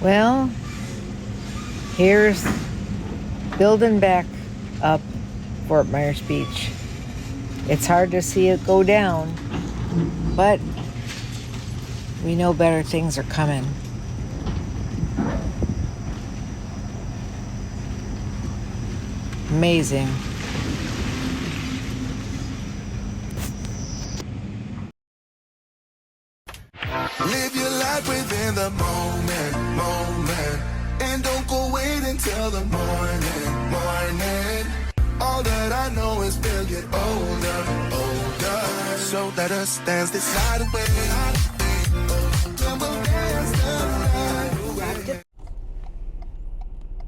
Well, here's building back up Fort Myers Beach. It's hard to see it go down, but we know better things are coming. Amazing. Live your life within the moment, and don't go wait until the morning. All that I know is we'll get older. So let us dance this night away.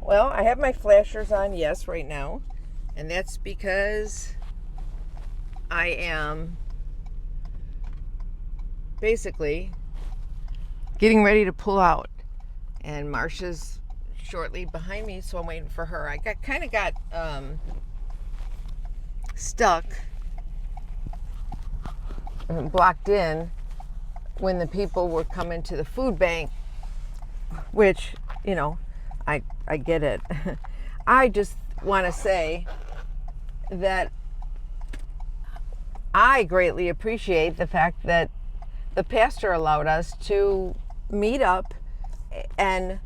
Well, I have my flashers on, yes, right now. And that's because I am basically getting ready to pull out. And Marsha's shortly behind me, so I'm waiting for her. I kind of got stuck and blocked in when the people were coming to the food bank, which, you know, I get it. I just want to say that I greatly appreciate the fact that the pastor allowed us to meet up and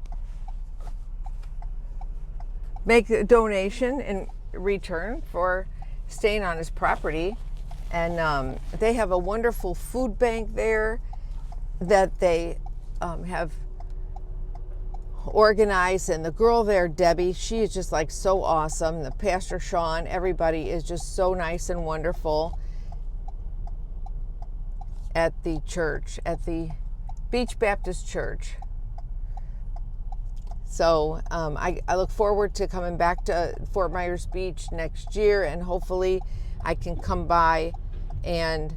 make a donation in return for staying on his property. And they have a wonderful food bank there that they have organized, and the girl there, Debbie, she is just like so awesome. The pastor Sean, everybody is just so nice and wonderful at the church, at the Beach Baptist Church. So I look forward to coming back to Fort Myers Beach next year, and hopefully I can come by and,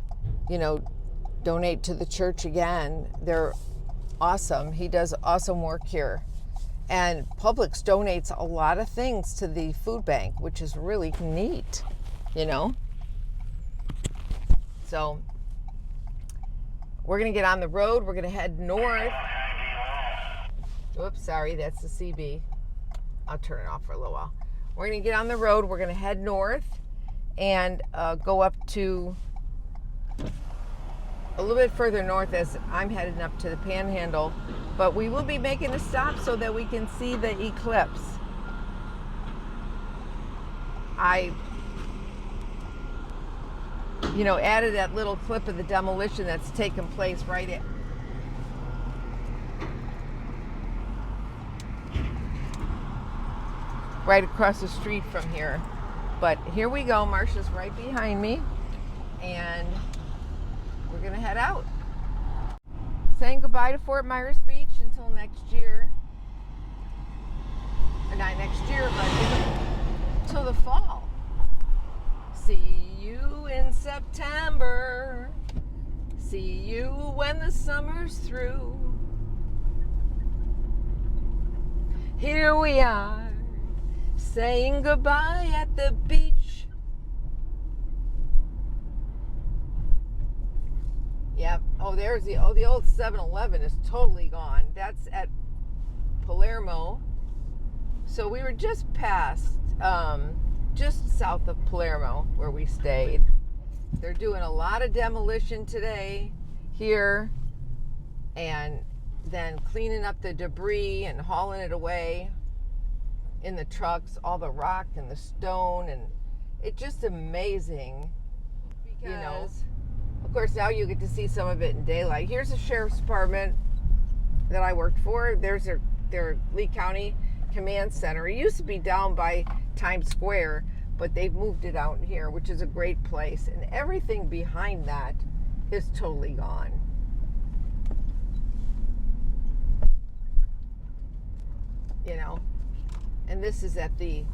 you know, donate to the church again. They're awesome. He does awesome work here. And Publix donates a lot of things to the food bank, which is really neat, you know? So we're going to get on the road. We're going to head north. Oops, sorry, that's the CB. I'll turn it off for a little while. We're going to get on the road. We're going to head north and go up to a little bit further north as I'm heading up to the Panhandle. But we will be making a stop so that we can see the eclipse. I, you know, added that little clip of the demolition that's taken place right across the street from here. But here we go. Marsha's right behind me, and we're gonna head out. Saying goodbye to Fort Myers Beach until next year. Or not next year, but till the fall. See you in September. See you when the summer's through. Here we are, saying goodbye at the beach. Yep. Oh, there's the old 7-Eleven is totally gone. That's at Palermo. So we were just past, just south of Palermo where we stayed. They're doing a lot of demolition today here, and then cleaning up the debris and hauling it away in the trucks, all the rock and the stone, and it's just amazing, because, you know, of course now you get to see some of it in daylight. Here's the sheriff's department that I worked for. There's their Lee County Command Center. It used to be down by Times Square, but they've moved it out here, which is a great place, and everything behind that is totally gone. You know, and this is at the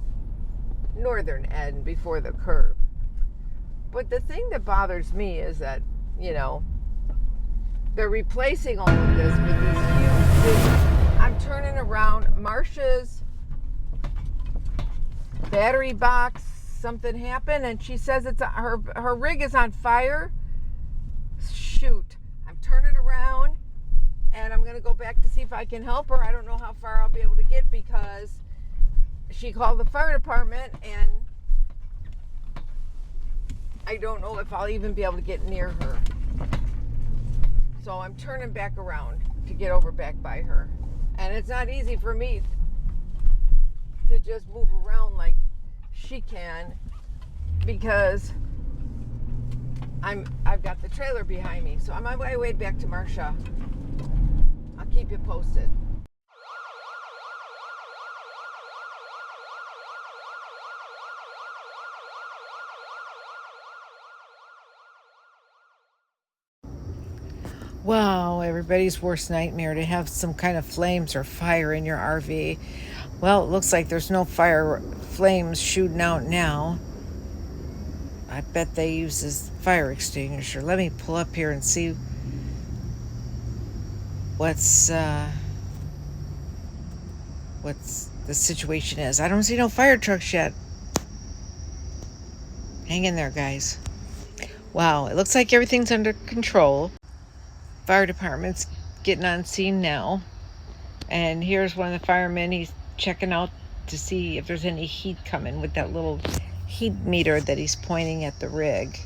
northern end before the curve. But the thing that bothers me is that, you know, they're replacing all of this with these huge, I'm turning around. Marsha's battery box, something happened, and she says it's her rig is on fire. Shoot. I'm turning around, and I'm going to go back to see if I can help her. I don't know how far I'll be able to get because she called the fire department, and I don't know if I'll even be able to get near her. So I'm turning back around to get over back by her. And it's not easy for me to just move around like she can because I've got the trailer behind me. So I'm on my way back to Marcia. I'll keep you posted. Wow, everybody's worst nightmare to have some kind of flames or fire in your RV. Well, it looks like there's no flames shooting out now. I bet they use this fire extinguisher. Let me pull up here and see what's the situation is. I don't see no fire trucks yet. Hang in there, guys. Wow, it looks like everything's under control. Fire department's getting on scene now, and here's one of the firemen. He's checking out to see if there's any heat coming with that little heat meter that he's pointing at the rig.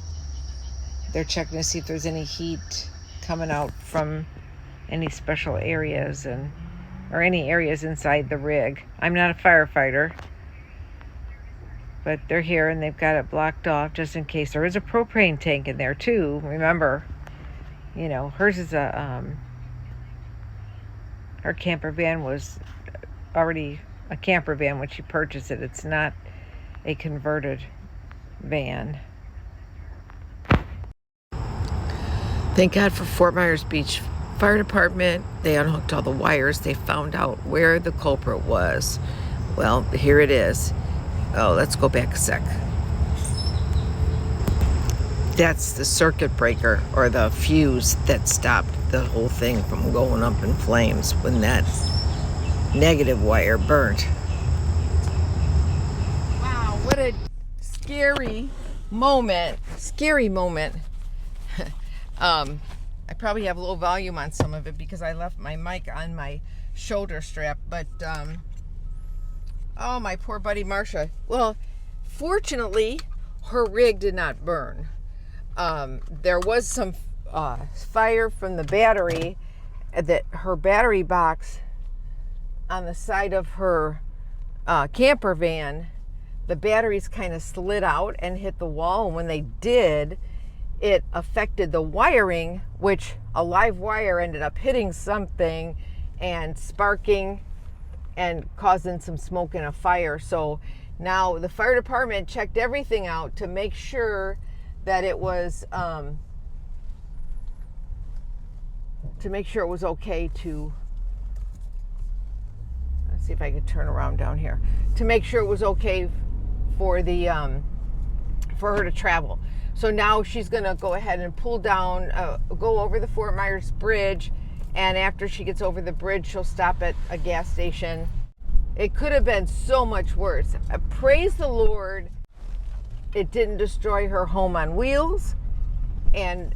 They're checking to see if there's any heat coming out from any special areas or any areas inside the rig. I'm not a firefighter, but they're here and they've got it blocked off just in case. There is a propane tank in there too, remember. You know, hers is her camper van was already a camper van when she purchased it. It's not a converted van. Thank God for Fort Myers Beach Fire Department. They unhooked all the wires. They found out where the culprit was. Well, here it is. Oh, let's go back a sec. That's the circuit breaker or the fuse that stopped the whole thing from going up in flames when that negative wire burnt. Wow, what a scary moment. Scary moment. I probably have low volume on some of it because I left my mic on my shoulder strap, but oh, my poor buddy Marcia. Well, fortunately, her rig did not burn. There was some fire from the battery, that her battery box on the side of her camper van, the batteries kind of slid out and hit the wall. And when they did, it affected the wiring, which a live wire ended up hitting something and sparking and causing some smoke and a fire. So now the fire department checked everything out to make sure that it was okay to, let's see if I can turn around down here, to make sure it was okay for the for her to travel. So now she's gonna go ahead and pull down, go over the Fort Myers Bridge, and after she gets over the bridge, she'll stop at a gas station. It could have been so much worse. Praise the Lord, it didn't destroy her home on wheels. And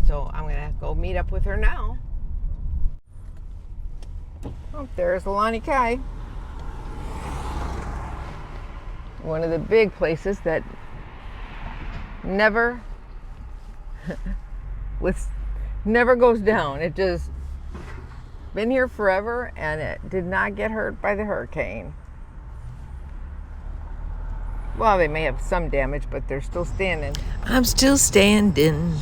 so I'm gonna go meet up with her now. Oh, there's Alani Kai. One of the big places that never goes down. It just been here forever, and it did not get hurt by the hurricane. Well, they may have some damage, but they're still standing. I'm still standing.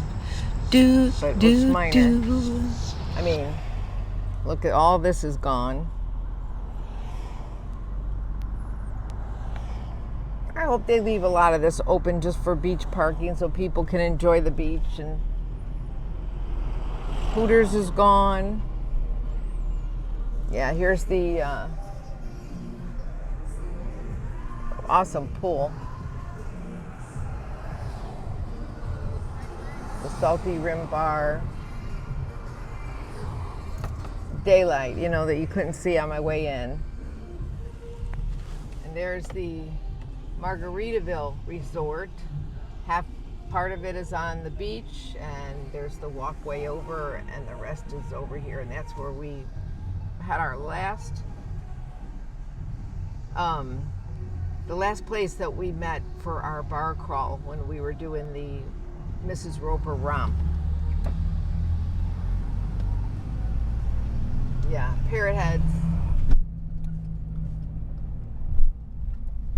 But it looks minor. I mean, look at all this is gone. I hope they leave a lot of this open just for beach parking so people can enjoy the beach. And Hooters is gone. Yeah, here's the awesome pool. The Salty Rim Bar. Daylight, you know, that you couldn't see on my way in. And there's the Margaritaville Resort, half Part of it is on the beach, and there's the walkway over, and the rest is over here, and that's where we had our last, the last place that we met for our bar crawl when we were doing the Mrs. Roper romp. Yeah, parrot heads.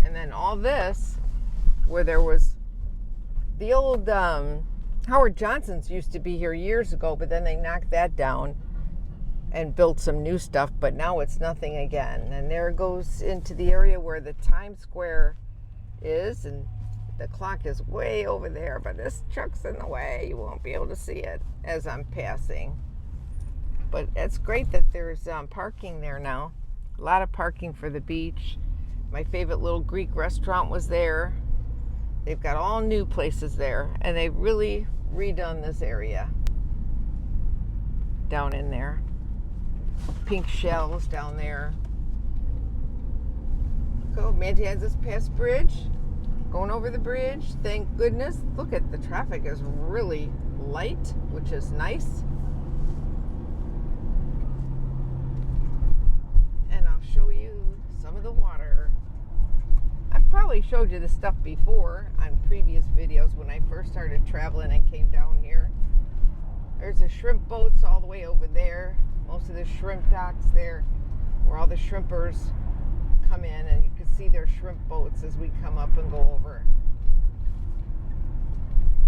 And then all this, where there was the old Howard Johnson's used to be here years ago, but then they knocked that down and built some new stuff, but now it's nothing again. And there it goes into the area where the Times Square is, and the clock is way over there, but this truck's in the way. You won't be able to see it as I'm passing. But it's great that there's parking there now. A lot of parking for the beach. My favorite little Greek restaurant was there. They've got all new places there, and they've really redone this area down in there. Pink shells down there. Go, Mantanzas Pass Bridge. Going over the bridge. Thank goodness. Look at the traffic is really light, which is nice. And I'll show you some of the water. I've probably showed you this stuff before on previous videos when I first started traveling and came down here. There's the shrimp boats all the way over there. Most of the shrimp docks there, where all the shrimpers come in, and you can see their shrimp boats as we come up and go over.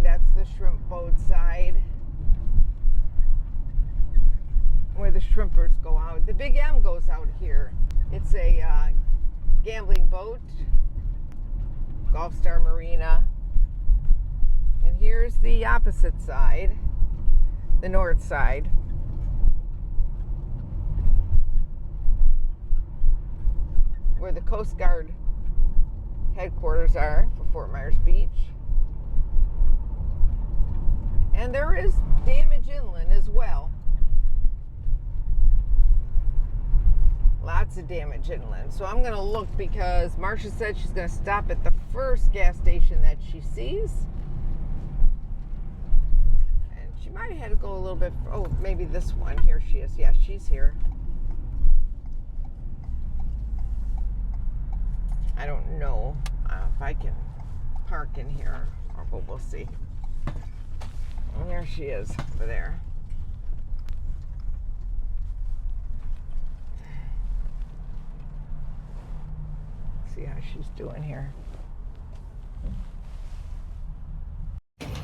That's the shrimp boat side, where the shrimpers go out. The Big M goes out here. It's a gambling boat. Gulf Star Marina. And here's the opposite side, the north side. Where the Coast Guard headquarters are for Fort Myers Beach. And there is damage inland as well. Lots of damage inland. So I'm going to look, because Marcia said she's going to stop at the first gas station that she sees. And she might have had to go a little bit, oh, maybe this one. Here she is. Yeah, she's here. I don't know if I can park in here, but we'll see. And there she is over there. See how she's doing here.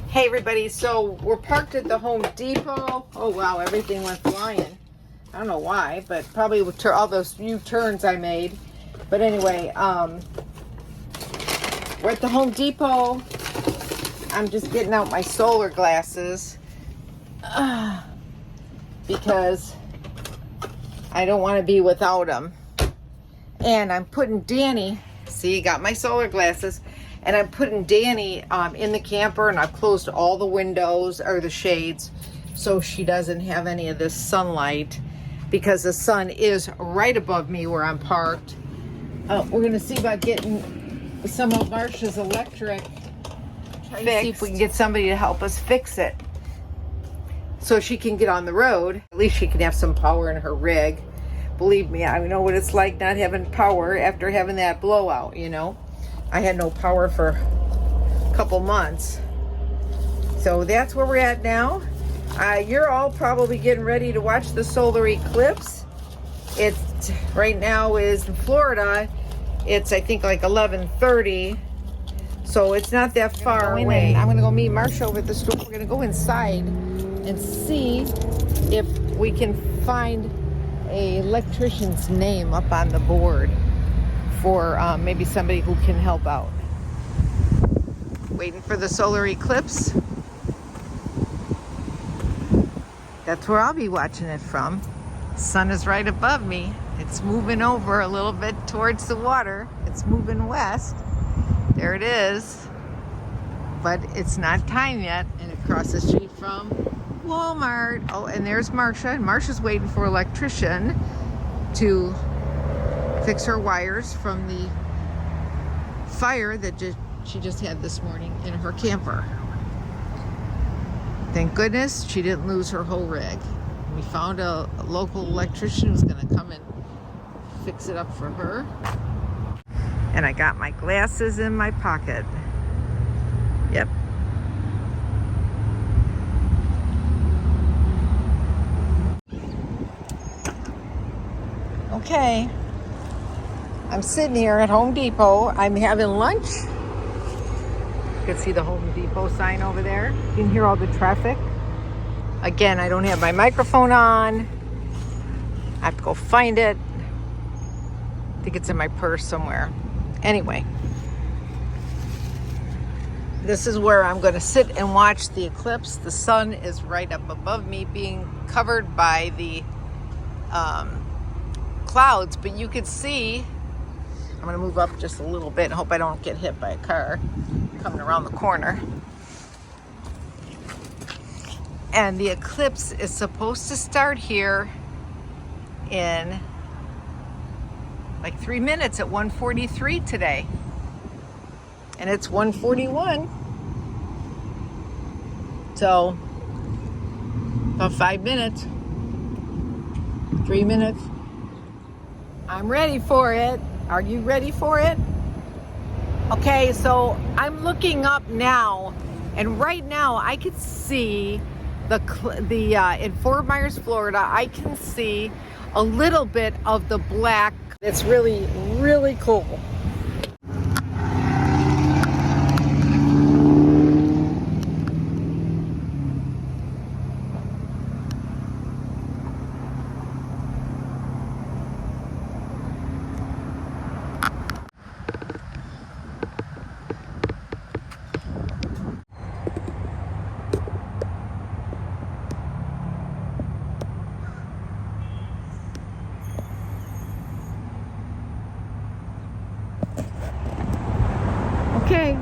Hey everybody, so we're parked at the Home Depot. Oh wow, everything went flying. I don't know why, but probably with all those few turns I made. But anyway, we're at the Home Depot. I'm just getting out my solar glasses because I don't want to be without them. And I'm putting Danny, see, got my solar glasses, and I'm putting Danny in the camper, and I've closed all the windows or the shades so she doesn't have any of this sunlight, because the sun is right above me where I'm parked. We're going to see about getting some of Marcia's electric fixed. See if we can get somebody to help us fix it so she can get on the road. At least she can have some power in her rig. Believe me, I know what it's like not having power after having that blowout, you know. I had no power for a couple months. So that's where we're at now. You're all probably getting ready to watch the solar eclipse. It's right now is in Florida. It's I think like 11:30. So it's not that far away. I'm gonna go meet Marcia over at the store. We're gonna go inside and see if we can find a electrician's name up on the board for maybe somebody who can help out. Waiting for the solar eclipse. That's where I'll be watching it from. Sun is right above me. It's moving over a little bit towards the water. It's moving west. There it is. But it's not time yet. And across the street from Walmart. Oh, and there's Marcia. And Marcia's waiting for an electrician to fix her wires from the fire that she just had this morning in her camper. Thank goodness she didn't lose her whole rig. We found a local electrician who's gonna come and fix it up for her. And I got my glasses in my pocket. Yep. Okay. I'm sitting here at Home Depot. I'm having lunch. You can see the Home Depot sign over there. You can hear all the traffic. Again, I don't have my microphone on. I have to go find it. I think it's in my purse somewhere. Anyway, this is where I'm going to sit and watch the eclipse. The sun is right up above me, being covered by the clouds, but you can see. I'm going to move up just a little bit and hope I don't get hit by a car coming around the corner. And the eclipse is supposed to start here in like 3 minutes at 1:43 today. And it's 1:41. So about 5 minutes. 3 minutes. I'm ready for it. Are you ready for it? Okay, so I'm looking up now, and right now I can see in Fort Myers, Florida, I can see a little bit of the black. It's really, really cool. Okay,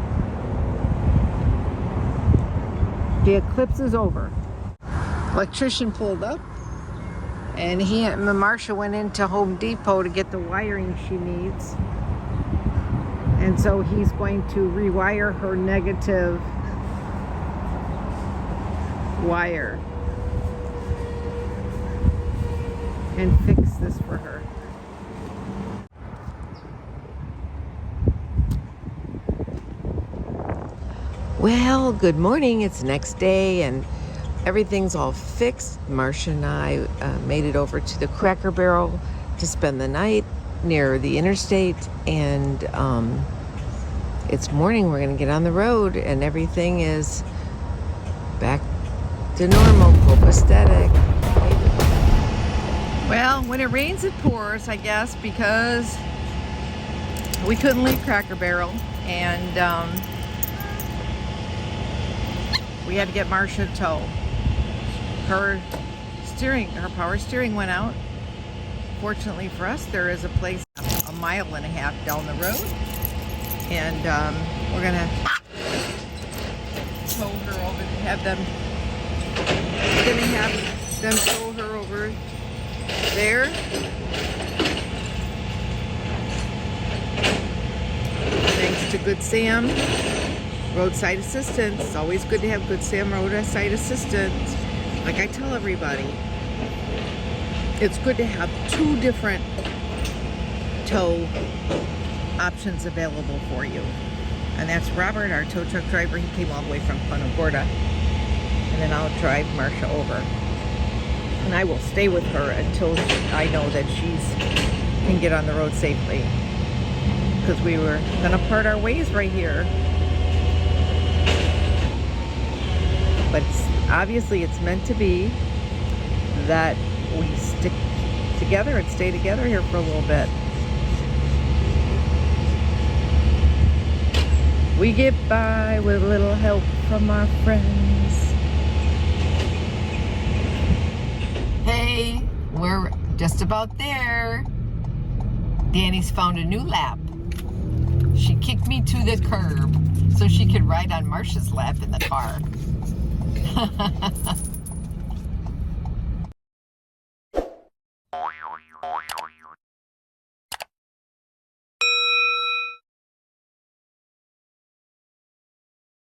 the eclipse is over. Electrician pulled up, and Marsha went into Home Depot to get the wiring she needs. And so he's going to rewire her negative wire and fix this for her. Well, good morning. It's the next day and everything's all fixed. Marsha and I made it over to the Cracker Barrel to spend the night near the interstate, and it's morning. We're going to get on the road and everything is back to normal, copacetic. Well, when it rains, it pours, I guess, because we couldn't leave Cracker Barrel, and we had to get Marsha a tow. Her power steering went out. Fortunately for us, there is a place a mile and a half down the road, and we're gonna tow her over to have them. We're gonna have them tow her over there. Thanks to Good Sam Roadside Assistance. It's always good to have Good Sam Roadside Assistance. Like I tell everybody, it's good to have 2 different tow options available for you. And that's Robert, our tow truck driver. He came all the way from Punta Gorda. And then I'll drive Marsha over. And I will stay with her until I know that she can get on the road safely. Because we were gonna part our ways right here. But obviously it's meant to be that we stick together and stay together here for a little bit. We get by with a little help from our friends. Hey, we're just about there. Danny's found a new lap. She kicked me to the curb so she could ride on Marsha's lap in the car.